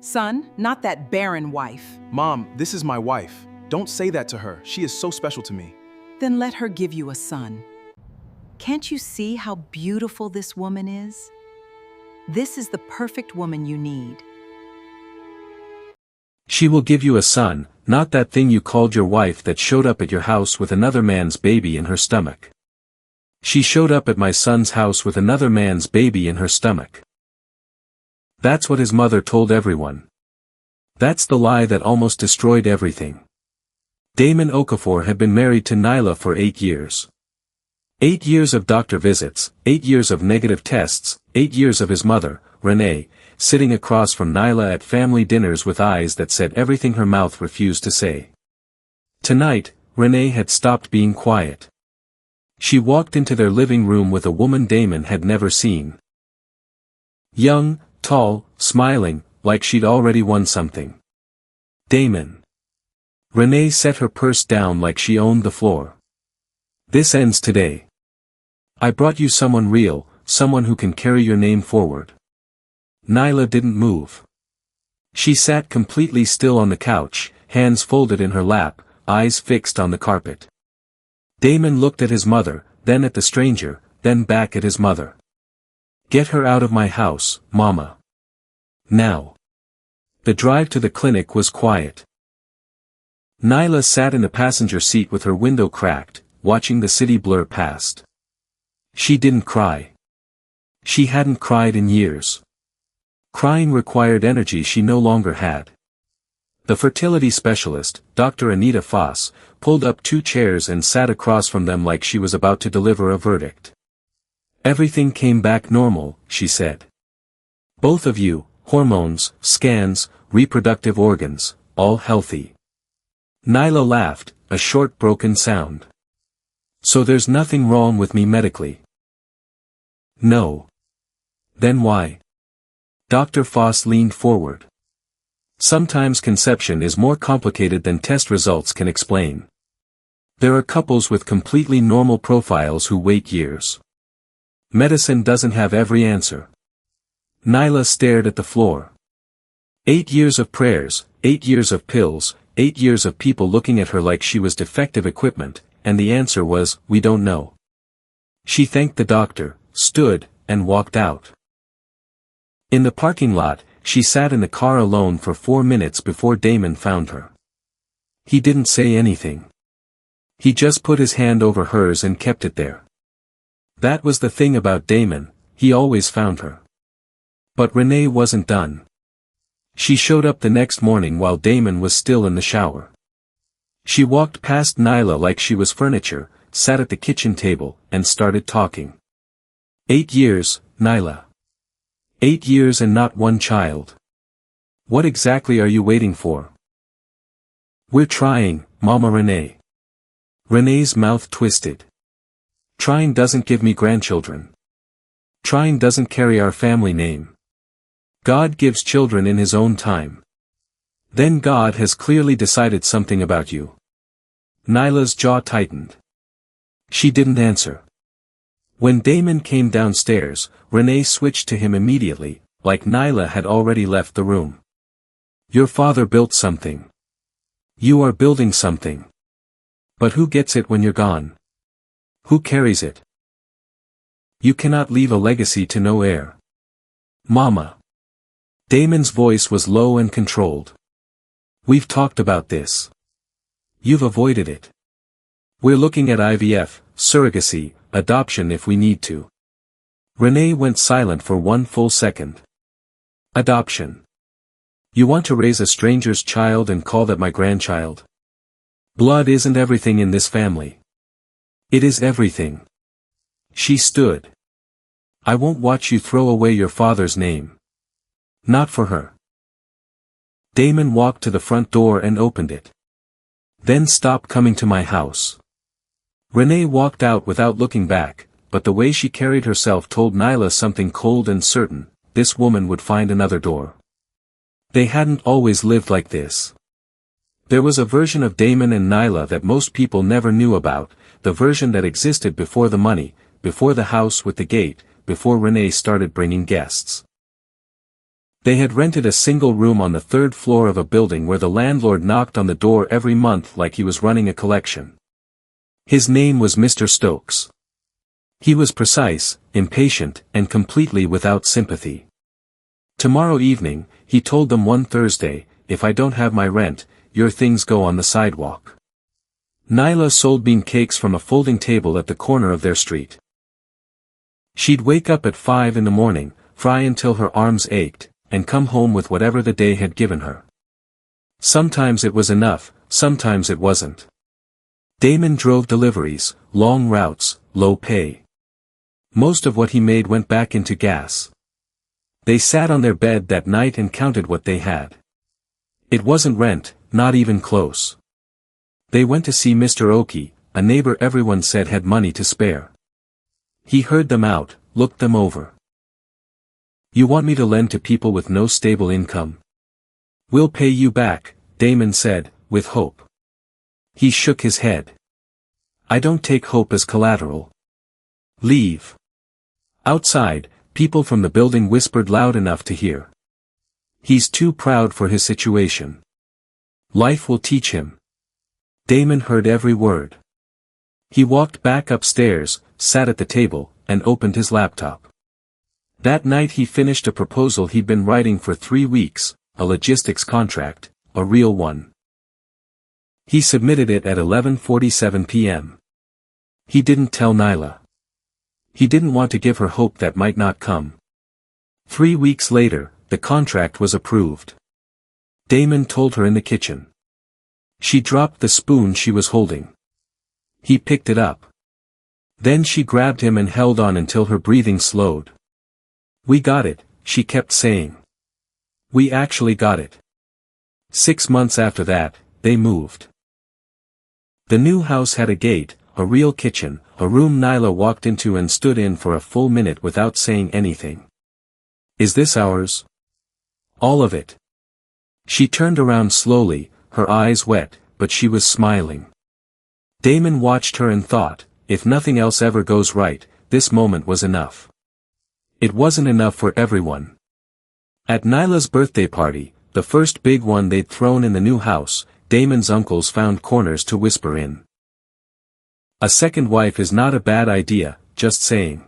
Son, not that barren wife. Mom, this is my wife. Don't say that to her. She is so special to me. Then let her give you a son. Can't you see how beautiful this woman is? This is the perfect woman you need. She will give you a son, not that thing you called your wife that showed up at your house with another man's baby in her stomach. She showed up at my son's house with another man's baby in her stomach. That's what his mother told everyone. That's the lie that almost destroyed everything. Damon Okafor had been married to Nyla for 8 years. 8 years of doctor visits, 8 years of negative tests, 8 years of his mother, Renee, sitting across from Nyla at family dinners with eyes that said everything her mouth refused to say. Tonight, Renee had stopped being quiet. She walked into their living room with a woman Damon had never seen. Young, tall, smiling, like she'd already won something. Damon. Renee set her purse down like she owned the floor. This ends today. I brought you someone real, someone who can carry your name forward. Nyla didn't move. She sat completely still on the couch, hands folded in her lap, eyes fixed on the carpet. Damon looked at his mother, then at the stranger, then back at his mother. Get her out of my house, Mama. Now. The drive to the clinic was quiet. Nyla sat in the passenger seat with her window cracked, watching the city blur past. She didn't cry. She hadn't cried in years. Crying required energy she no longer had. The fertility specialist, Dr. Anita Foss, pulled up 2 chairs and sat across from them like she was about to deliver a verdict. Everything came back normal, she said. Both of you, hormones, scans, reproductive organs, all healthy. Nyla laughed, a short broken sound. So there's nothing wrong with me medically? No. Then why? Dr. Foss leaned forward. Sometimes conception is more complicated than test results can explain. There are couples with completely normal profiles who wait years. Medicine doesn't have every answer. Nyla stared at the floor. 8 years of prayers, 8 years of pills, 8 years of people looking at her like she was defective equipment, and the answer was, we don't know. She thanked the doctor, stood, and walked out. In the parking lot, she sat in the car alone for 4 minutes before Damon found her. He didn't say anything. He just put his hand over hers and kept it there. That was the thing about Damon, he always found her. But Renee wasn't done. She showed up the next morning while Damon was still in the shower. She walked past Nyla like she was furniture, sat at the kitchen table, and started talking. 8 years, Nyla. 8 years and not one child. What exactly are you waiting for? We're trying, Mama Renee. Renee's mouth twisted. Trying doesn't give me grandchildren. Trying doesn't carry our family name. God gives children in His own time. Then God has clearly decided something about you. Nyla's jaw tightened. She didn't answer. When Damon came downstairs, Renee switched to him immediately, like Nyla had already left the room. Your father built something. You are building something. But who gets it when you're gone? Who carries it? You cannot leave a legacy to no heir. Mama. Damon's voice was low and controlled. We've talked about this. You've avoided it. We're looking at IVF, surrogacy, adoption if we need to. Renee went silent for 1 full second. Adoption. You want to raise a stranger's child and call that my grandchild? Blood isn't everything in this family. It is everything. She stood. I won't watch you throw away your father's name. Not for her. Damon walked to the front door and opened it. Then stop coming to my house. Renee walked out without looking back, but the way she carried herself told Nyla something cold and certain, this woman would find another door. They hadn't always lived like this. There was a version of Damon and Nyla that most people never knew about, the version that existed before the money, before the house with the gate, before Renee started bringing guests. They had rented a single room on the third floor of a building where the landlord knocked on the door every month like he was running a collection. His name was Mr. Stokes. He was precise, impatient, and completely without sympathy. Tomorrow evening, he told them one Thursday, if I don't have my rent, your things go on the sidewalk. Nyla sold bean cakes from a folding table at the corner of their street. She'd wake up at 5 in the morning, fry until her arms ached, and come home with whatever the day had given her. Sometimes it was enough, sometimes it wasn't. Damon drove deliveries, long routes, low pay. Most of what he made went back into gas. They sat on their bed that night and counted what they had. It wasn't rent, not even close. They went to see Mr. Oki, a neighbor everyone said had money to spare. He heard them out, looked them over. You want me to lend to people with no stable income? We'll pay you back, Damon said, with hope. He shook his head. I don't take hope as collateral. Leave. Outside, people from the building whispered loud enough to hear. He's too proud for his situation. Life will teach him. Damon heard every word. He walked back upstairs, sat at the table, and opened his laptop. That night he finished a proposal he'd been writing for 3 weeks, a logistics contract, a real one. He submitted it at 11:47 p.m. He didn't tell Nyla. He didn't want to give her hope that might not come. 3 weeks later, the contract was approved. Damon told her in the kitchen. She dropped the spoon she was holding. He picked it up. Then she grabbed him and held on until her breathing slowed. We got it, she kept saying. We actually got it. 6 months after that, they moved. The new house had a gate, a real kitchen, a room Nyla walked into and stood in for a full minute without saying anything. Is this ours? All of it. She turned around slowly, her eyes wet, but she was smiling. Damon watched her and thought, if nothing else ever goes right, this moment was enough. It wasn't enough for everyone. At Nyla's birthday party, the first big one they'd thrown in the new house, Damon's uncles found corners to whisper in. A second wife is not a bad idea, just saying.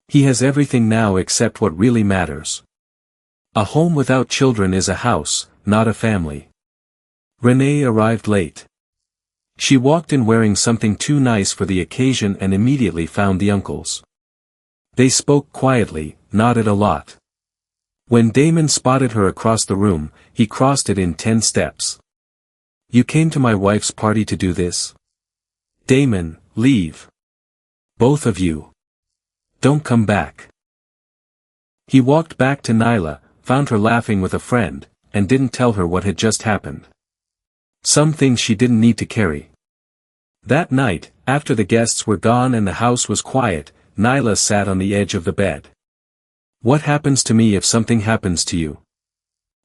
He has everything now except what really matters. A home without children is a house, not a family. Renee arrived late. She walked in wearing something too nice for the occasion and immediately found the uncles. They spoke quietly, nodded a lot. When Damon spotted her across the room, he crossed it in 10 steps. You came to my wife's party to do this? Damon, leave. Both of you. Don't come back. He walked back to Nyla, found her laughing with a friend, and didn't tell her what had just happened. Some things she didn't need to carry. That night, after the guests were gone and the house was quiet, Nyla sat on the edge of the bed. What happens to me if something happens to you?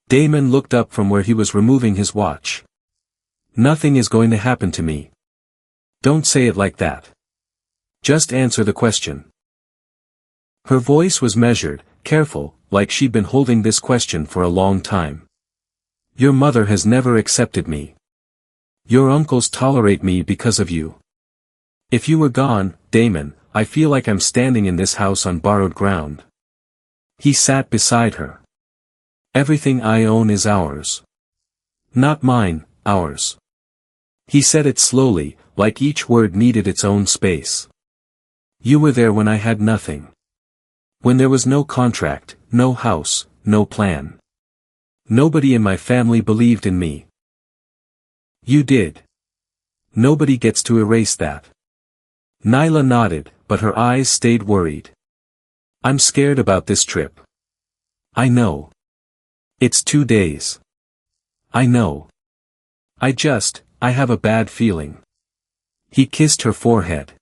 Damon looked up from where he was removing his watch. Nothing is going to happen to me. Don't say it like that. Just answer the question. Her voice was measured, careful, like she'd been holding this question for a long time. Your mother has never accepted me. Your uncles tolerate me because of you. If you were gone, Damon, I feel like I'm standing in this house on borrowed ground. He sat beside her. Everything I own is ours. Not mine, ours. He said it slowly, like each word needed its own space. You were there when I had nothing. When there was no contract, no house, no plan. Nobody in my family believed in me. You did. Nobody gets to erase that. Nyla nodded, but her eyes stayed worried. I'm scared about this trip. I know. It's 2 days. I know. I have a bad feeling. He kissed her forehead.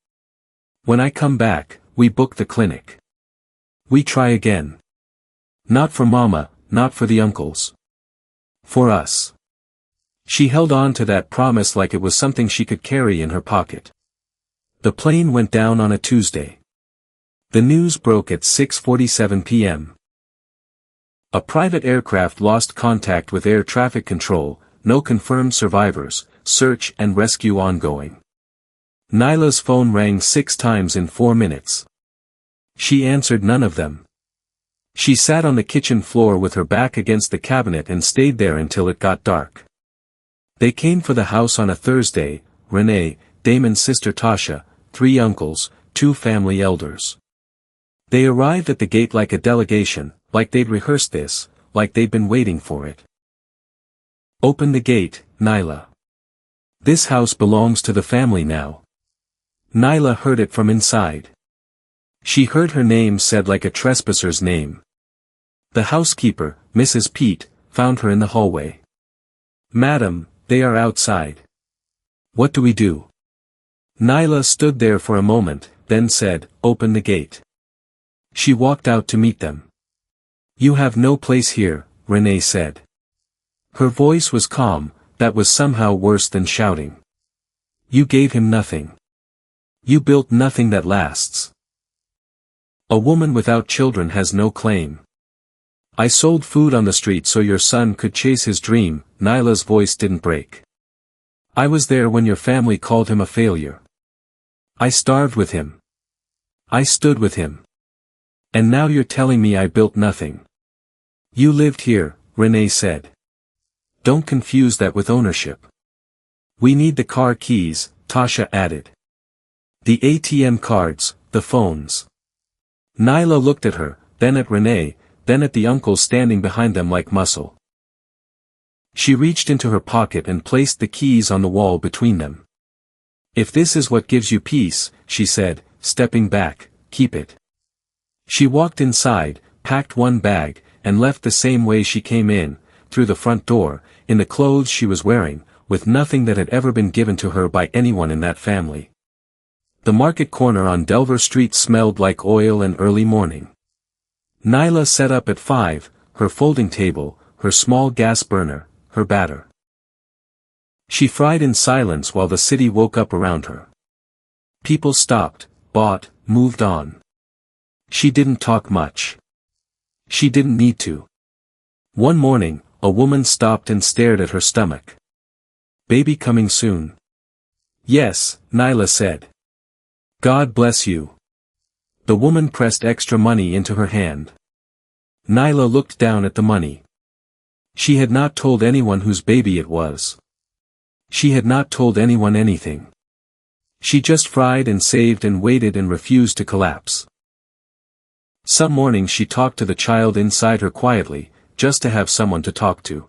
When I come back, we book the clinic. We try again. Not for Mama, not for the uncles. For us. She held on to that promise like it was something she could carry in her pocket. The plane went down on a Tuesday. The news broke at 6:47 p.m. A private aircraft lost contact with air traffic control, no confirmed survivors, search and rescue ongoing. Nyla's phone rang 6 times in 4 minutes. She answered none of them. She sat on the kitchen floor with her back against the cabinet and stayed there until it got dark. They came for the house on a Thursday, Renee, Damon's sister Tasha, 3 uncles, 2 family elders. They arrived at the gate like a delegation, like they'd rehearsed this, like they'd been waiting for it. Open the gate, Nyla. This house belongs to the family now. Nyla heard it from inside. She heard her name said like a trespasser's name. The housekeeper, Mrs. Pete, found her in the hallway. Madam, they are outside. What do we do? Nyla stood there for a moment, then said, Open the gate. She walked out to meet them. You have no place here, Renee said. Her voice was calm, that was somehow worse than shouting. You gave him nothing. You built nothing that lasts. A woman without children has no claim. I sold food on the street so your son could chase his dream. Nyla's voice didn't break. I was there when your family called him a failure. I starved with him. I stood with him. And now you're telling me I built nothing. You lived here, Renee said. Don't confuse that with ownership. We need the car keys, Tasha added. The ATM cards, the phones. Nyla looked at her, then at Renee, then at the uncles standing behind them like muscle. She reached into her pocket and placed the keys on the wall between them. If this is what gives you peace, she said, stepping back, keep it. She walked inside, packed one bag, and left the same way she came in, through the front door, in the clothes she was wearing, with nothing that had ever been given to her by anyone in that family. The market corner on Delver Street smelled like oil and early morning. Nyla set up at 5, her folding table, her small gas burner, her batter. She fried in silence while the city woke up around her. People stopped, bought, moved on. She didn't talk much. She didn't need to. One morning, a woman stopped and stared at her stomach. Baby coming soon? Yes, Nyla said. God bless you. The woman pressed extra money into her hand. Nyla looked down at the money. She had not told anyone whose baby it was. She had not told anyone anything. She just fried and saved and waited and refused to collapse. Some mornings she talked to the child inside her quietly, just to have someone to talk to.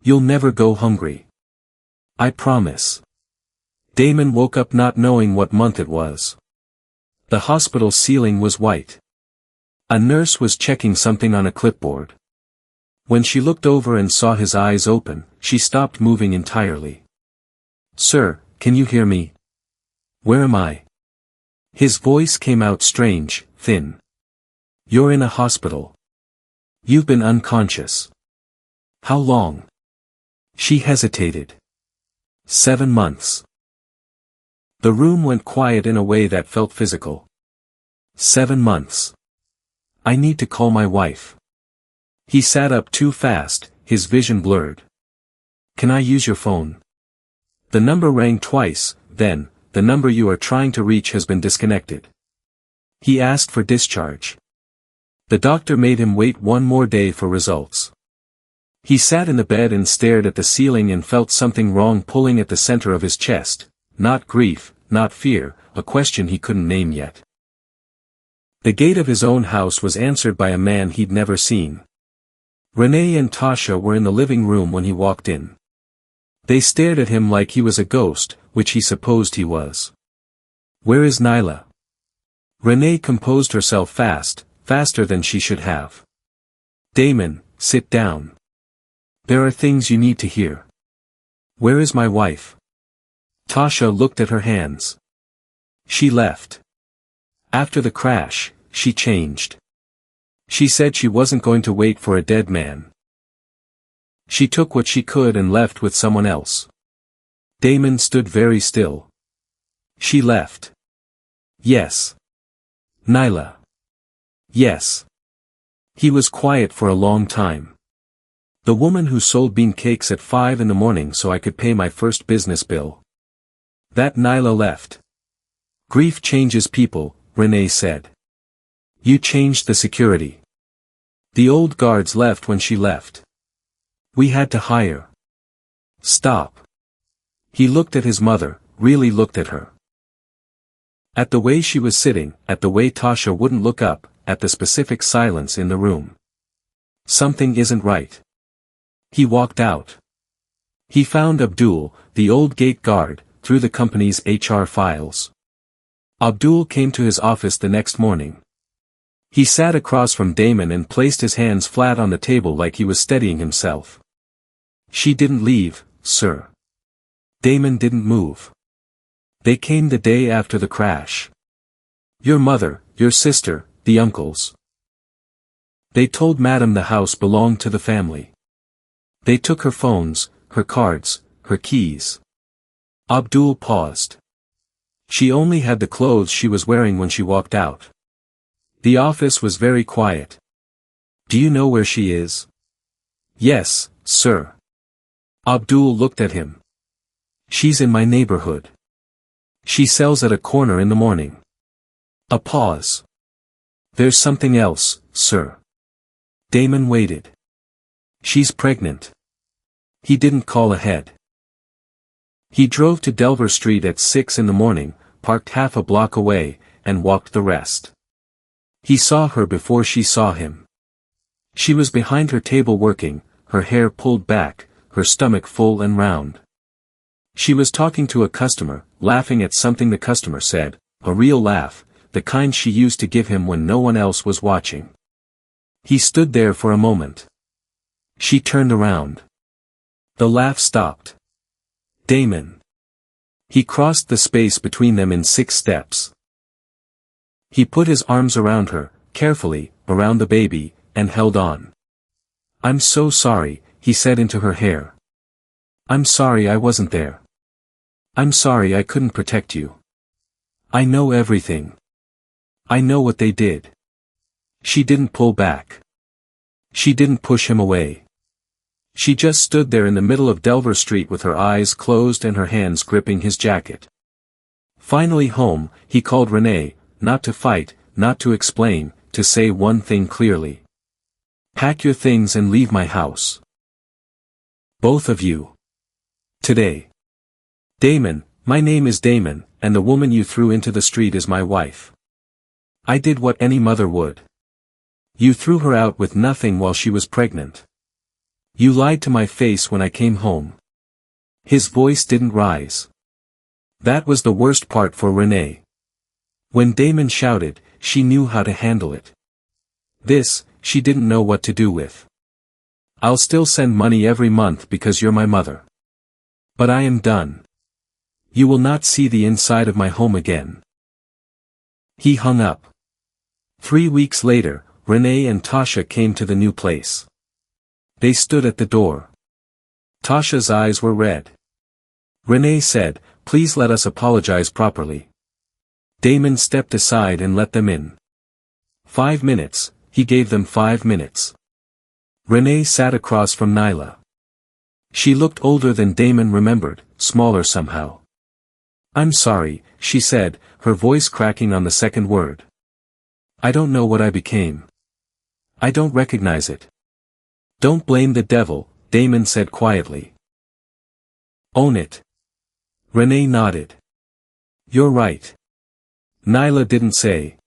You'll never go hungry. I promise. Damon woke up not knowing what month it was. The hospital ceiling was white. A nurse was checking something on a clipboard. When she looked over and saw his eyes open, she stopped moving entirely. Sir, can you hear me? Where am I? His voice came out strange, thin. You're in a hospital. You've been unconscious. How long? She hesitated. 7 months. The room went quiet in a way that felt physical. 7 months. I need to call my wife. He sat up too fast, his vision blurred. Can I use your phone? The number rang twice, then, the number you are trying to reach has been disconnected. He asked for discharge. The doctor made him wait one more day for results. He sat in the bed and stared at the ceiling and felt something wrong pulling at the center of his chest, not grief, not fear, a question he couldn't name yet. The gate of his own house was answered by a man he'd never seen. Renee and Tasha were in the living room when he walked in. They stared at him like he was a ghost, which he supposed he was. Where is Nyla? Renee composed herself faster than she should have. Damon, sit down. There are things you need to hear. Where is my wife? Tasha looked at her hands. She left. After the crash, she changed. She said she wasn't going to wait for a dead man. She took what she could and left with someone else. Damon stood very still. She left. Yes. Nyla. Yes. He was quiet for a long time. The woman who sold bean cakes at 5 in the morning so I could pay my first business bill. That Nyla left. Grief changes people, Renee said. You changed the security. The old guards left when she left. We had to hire. Stop. He looked at his mother, really looked at her. At the way she was sitting, at the way Tasha wouldn't look up, at the specific silence in the room. Something isn't right. He walked out. He found Abdul, the old gate guard, through the company's HR files. Abdul came to his office the next morning. He sat across from Damon and placed his hands flat on the table like he was steadying himself. She didn't leave, sir. Damon didn't move. They came the day after the crash. Your mother, your sister, the uncles. They told Madam the house belonged to the family. They took her phones, her cards, her keys. Abdul paused. She only had the clothes she was wearing when she walked out. The office was very quiet. Do you know where she is? Yes, sir. Abdul looked at him. She's in my neighborhood. She sells at a corner in the morning. A pause. There's something else, sir. Damon waited. She's pregnant. He didn't call ahead. He drove to Delver Street at 6 in the morning, parked half a block away, and walked the rest. He saw her before she saw him. She was behind her table working, her hair pulled back, her stomach full and round. She was talking to a customer, laughing at something the customer said, a real laugh, the kind she used to give him when no one else was watching. He stood there for a moment. She turned around. The laugh stopped. Damon. He crossed the space between them in 6 steps. He put his arms around her, carefully, around the baby, and held on. I'm so sorry, he said into her hair. I'm sorry I wasn't there. I'm sorry I couldn't protect you. I know everything. I know what they did. She didn't pull back. She didn't push him away. She just stood there in the middle of Delver Street with her eyes closed and her hands gripping his jacket. Finally home, he called Renee, not to fight, not to explain, to say one thing clearly. Pack your things and leave my house. Both of you. Today. Damon, my name is Damon, and the woman you threw into the street is my wife. I did what any mother would. You threw her out with nothing while she was pregnant. You lied to my face when I came home. His voice didn't rise. That was the worst part for Renee. When Damon shouted, she knew how to handle it. This, she didn't know what to do with. I'll still send money every month because you're my mother. But I am done. You will not see the inside of my home again. He hung up. 3 weeks later, Renee and Tasha came to the new place. They stood at the door. Tasha's eyes were red. Renee said, please let us apologize properly. Damon stepped aside and let them in. 5 minutes, he gave them 5 minutes. Renee sat across from Nyla. She looked older than Damon remembered, smaller somehow. I'm sorry, she said, her voice cracking on the second word. I don't know what I became. I don't recognize it. Don't blame the devil, Damon said quietly. Own it. Renee nodded. You're right. Nyla didn't say.